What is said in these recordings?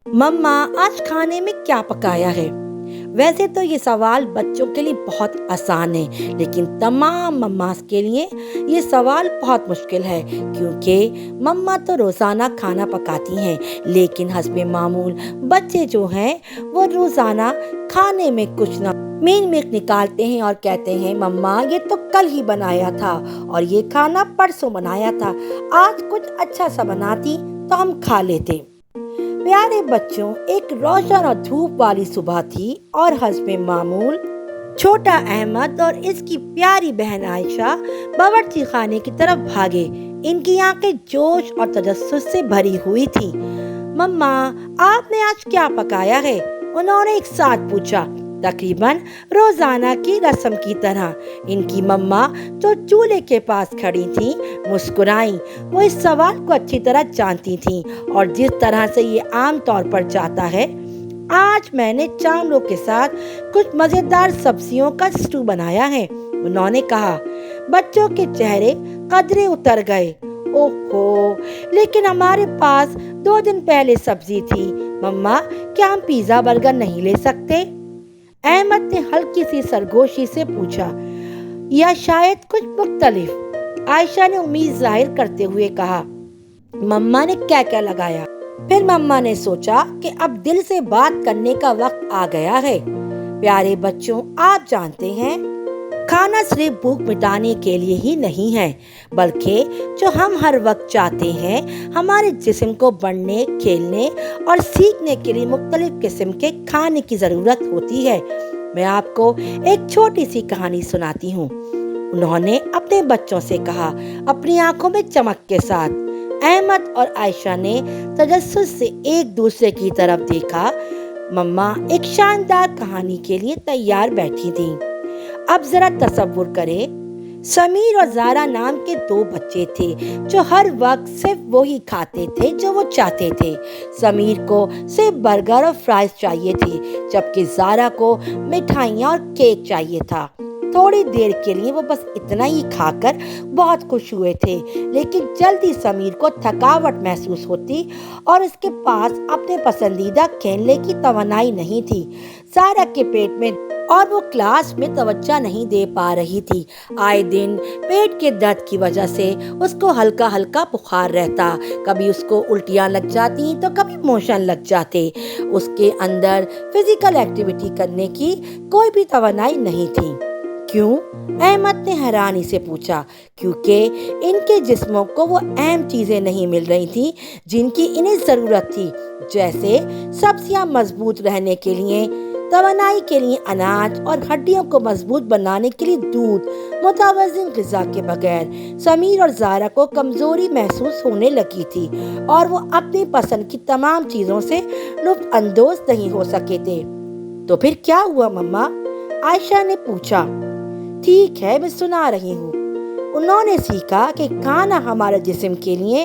मम्मा आज खाने में क्या पकाया है। वैसे तो ये सवाल बच्चों के लिए बहुत आसान है, लेकिन तमाम मम्मास के लिए ये सवाल बहुत मुश्किल है, क्योंकि मम्मा तो रोज़ाना खाना पकाती हैं, लेकिन हस्बे मामूल बच्चे जो हैं वो रोज़ाना खाने में कुछ ना मीन मिर्च निकालते हैं और कहते हैं मम्मा ये तो कल ही बनाया था और ये खाना परसों बनाया था, आज कुछ अच्छा सा बनाती तो हम खा लेते। प्यारे बच्चों, एक रोशन और धूप वाली सुबह थी और हस्बे मामूल छोटा अहमद और इसकी प्यारी बहन आयशा बावर्ची खाने की तरफ भागे। इनकी आंखें जोश और तजस्सुस से भरी हुई थी। मम्मा, आपने आज क्या पकाया है? उन्होंने एक साथ पूछा, तकरीबन रोजाना की रस्म की तरह। इनकी मम्मा तो चूल्हे के पास खड़ी थी, मुस्कुराई। वो इस सवाल को अच्छी तरह जानती थी और जिस तरह से ये आम तौर पर जाता है। आज मैंने चावलों के साथ कुछ मजेदार सब्जियों का स्टू बनाया है, उन्होंने कहा। बच्चों के चेहरे कदरे उतर गए। ओहो, लेकिन हमारे पास 2 दिन पहले सब्जी थी। मम्मा, क्या हम पिज्जा बर्गर नहीं ले सकते? अहमद ने हल्की सी सरगोशी से पूछा, या शायद कुछ मुख्तलिफ। आयशा ने उम्मीद जाहिर करते हुए कहा। मम्मा ने क्या क्या लगाया। फिर मम्मा ने सोचा कि अब दिल से बात करने का वक्त आ गया है। प्यारे बच्चों, आप जानते हैं खाना सिर्फ भूख मिटाने के लिए ही नहीं है, बल्कि जो हम हर वक्त चाहते हैं, हमारे जिस्म को बढ़ने, खेलने और सीखने के लिए मुख्तलिफ किस्म के खाने की ज़रूरत होती है। मैं आपको एक छोटी सी कहानी सुनाती हूँ, उन्होंने अपने बच्चों से कहा, अपनी आंखों में चमक के साथ। अहमद और आयशा ने तजस्सुस से एक दूसरे की तरफ देखा। मम्मा एक शानदार कहानी के लिए तैयार बैठी थी। अब जरा तसव्वुर करें, समीर और ज़ारा नाम के 2 बच्चे थे जो हर वक्त सिर्फ वही खाते थे जो वो चाहते थे। समीर को सिर्फ बर्गर और फ्राइज चाहिए थी, जबकि ज़ारा को मिठाइयाँ और केक चाहिए था। थोड़ी देर के लिए वो बस इतना ही खाकर बहुत खुश हुए थे, लेकिन जल्दी समीर को थकावट महसूस होती और उसके पास अपने पसंदीदा खेलने की तमन्नाई नहीं थी। ज़ारा के पेट में और वो क्लास में तवज्जो नहीं दे पा रही थी। आए दिन पेट के दर्द की वजह से उसको हल्का हल्का बुखार रहता, कभी उसको उल्टियाँ लग जाती तो कभी मोशन लग जाते। उसके अंदर फिजिकल एक्टिविटी करने की कोई भी तवन्नाई नहीं थी। क्यों? अहमद ने हैरानी से पूछा। क्योंकि इनके जिस्मों को वो अहम चीज़ें नहीं मिल रही थी जिनकी इन्हें ज़रूरत थी, जैसे सब्जियां मजबूत रहने के लिए, तवानाई के लिए अनाज और हड्डियों को मजबूत बनाने के लिए दूध। मुतवाज़िन ग़िज़ा के बगैर समीर और ज़ारा को कमज़ोरी महसूस होने लगी थी और वो अपनी पसंद की तमाम चीज़ों से लुत्फ़ अंदोज़ नहीं हो सके थे। तो फिर क्या हुआ मम्मा? आयशा ने पूछा। ठीक है, मैं सुना रही हूँ। उन्होंने सीखा कि खाना हमारे जिस्म के लिए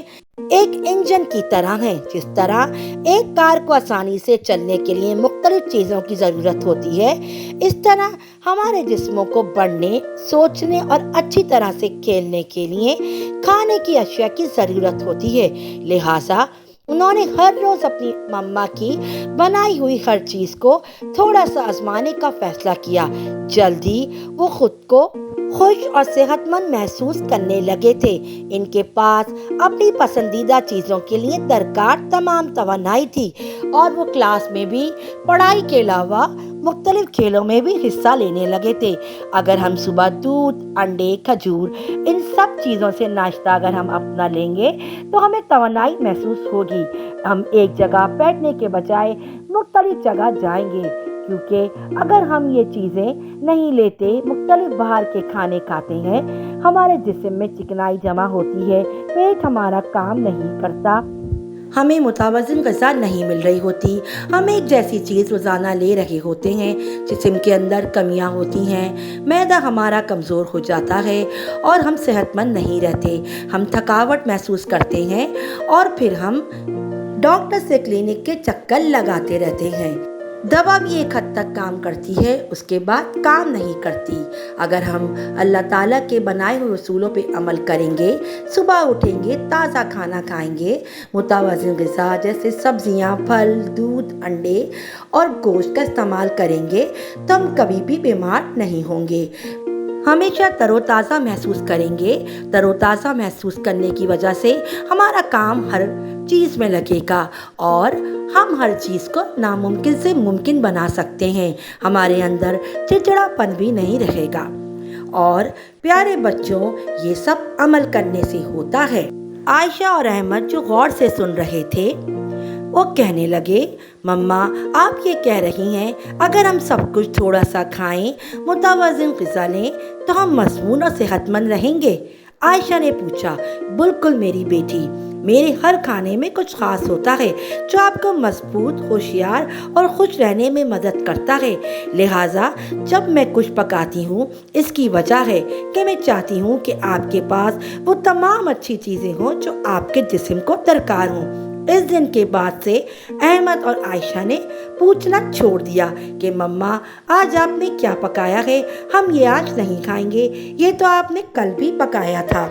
एक इंजन की तरह है। जिस तरह एक कार को आसानी से चलने के लिए मुख्तलिफ चीज़ों की ज़रूरत होती है, इस तरह हमारे जिस्मों को बढ़ने, सोचने और अच्छी तरह से खेलने के लिए खाने की अशिया की ज़रूरत होती है। लिहाजा उन्होंने हर रोज़ अपनी मम्मा की बनाई हुई हर चीज़ को थोड़ा सा आजमाने का फैसला किया। जल्दी वो खुद को खुश और सेहतमंद महसूस करने लगे थे। इनके पास अपनी पसंदीदा चीज़ों के लिए दरकार तमाम तवानाई थी और वो क्लास में भी पढ़ाई के अलावा मुख्तलिफ खेलों में भी हिस्सा लेने लगे थे। अगर हम सुबह दूध, अंडे, खजूर, इन सब चीज़ों से नाश्ता अगर हम अपना लेंगे तो हमें तवानाई महसूस होगी। हम एक जगह बैठने के बजाय मुख्तलिफ जगह जाएंगे, क्योंकि अगर हम ये चीज़ें नहीं लेते, मुख्तलिफ बाहर के खाने खाते हैं, हमारे जिस्म में चिकनाई जमा होती है, पेट हमारा काम नहीं करता, हमें मुतवाज़िन ग़िज़ा नहीं मिल रही होती, हम एक जैसी चीज़ रोज़ाना ले रहे होते हैं, जिस्म के अंदर कमियां होती हैं, मैदा हमारा कमज़ोर हो जाता है और हम सेहतमंद नहीं रहते, हम थकावट महसूस करते हैं और फिर हम डॉक्टर से क्लिनिक के चक्कर लगाते रहते हैं। दवा भी एक हद तक काम करती है, उसके बाद काम नहीं करती। अगर हम अल्लाह ताला के बनाए हुए उसूलों पे अमल करेंगे, सुबह उठेंगे, ताज़ा खाना खाएंगे, मुतवाज़िन ग़िज़ा जैसे सब्जियां, फल, दूध, अंडे और गोश्त का इस्तेमाल करेंगे तो हम कभी भी बीमार नहीं होंगे, हमेशा तरोताज़ा महसूस करेंगे। तरोताज़ा महसूस करने की वजह से हमारा काम हर चीज़ में लगेगा और हम हर चीज़ को नामुमकिन से मुमकिन बना सकते हैं। हमारे अंदर चिड़चिड़ापन भी नहीं रहेगा। और प्यारे बच्चों, ये सब अमल करने से होता है। आयशा और अहमद जो गौर से सुन रहे थे वो कहने लगे, मम्मा आप ये कह रही हैं अगर हम सब कुछ थोड़ा सा खाएं, मुतवाज़िन ग़िज़ा लें तो हम मज़मून और सेहतमंद रहेंगे। आयशा ने पूछा, बिल्कुल मेरी बेटी, मेरे हर खाने में कुछ ख़ास होता है जो आपको मजबूत, होशियार और खुश रहने में मदद करता है। लिहाजा जब मैं कुछ पकाती हूँ इसकी वजह है कि मैं चाहती हूँ कि आपके पास वो तमाम अच्छी चीज़ें हों जो आपके जिस्म को दरकार हों। इस दिन के बाद से अहमद और आयशा ने पूछना छोड़ दिया कि मम्मा आज आपने क्या पकाया है, हम ये आज नहीं खाएंगे, ये तो आपने कल भी पकाया था।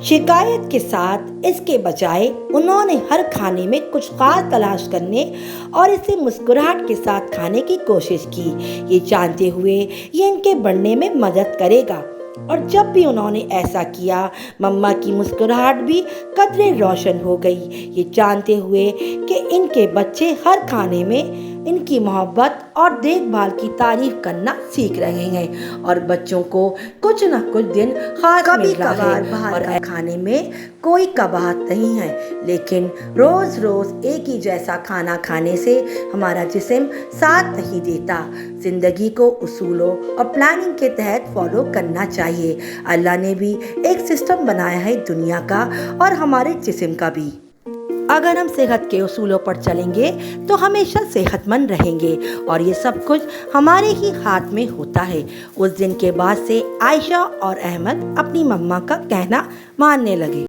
शिकायत के साथ इसके बजाय उन्होंने हर खाने में कुछ खास तलाश करने और इसे मुस्कुराहट के साथ खाने की कोशिश की, ये जानते हुए ये इनके बढ़ने में मदद करेगा। और जब भी उन्होंने ऐसा किया, मम्मा की मुस्कुराहट भी कदरे रोशन हो गई, ये जानते हुए कि इनके बच्चे हर खाने में इनकी मोहब्बत और देखभाल की तारीफ करना सीख रहे हैं और बच्चों को कुछ न कुछ दिन खास मिल रहा है। बाहर का खाने में कोई कबाहत नहीं है, लेकिन रोज़ रोज़ एक ही जैसा खाना खाने से हमारा जिस्म साथ नहीं देता। ज़िंदगी को उसूलों और प्लानिंग के तहत फॉलो करना चाहिए। अल्लाह ने भी एक सिस्टम बनाया है दुनिया का और हमारे जिस्म का भी। अगर हम सेहत के उसूलों पर चलेंगे तो हमेशा सेहतमंद रहेंगे और ये सब कुछ हमारे ही हाथ में होता है। उस दिन के बाद से आयशा और अहमद अपनी मम्मा का कहना मानने लगे।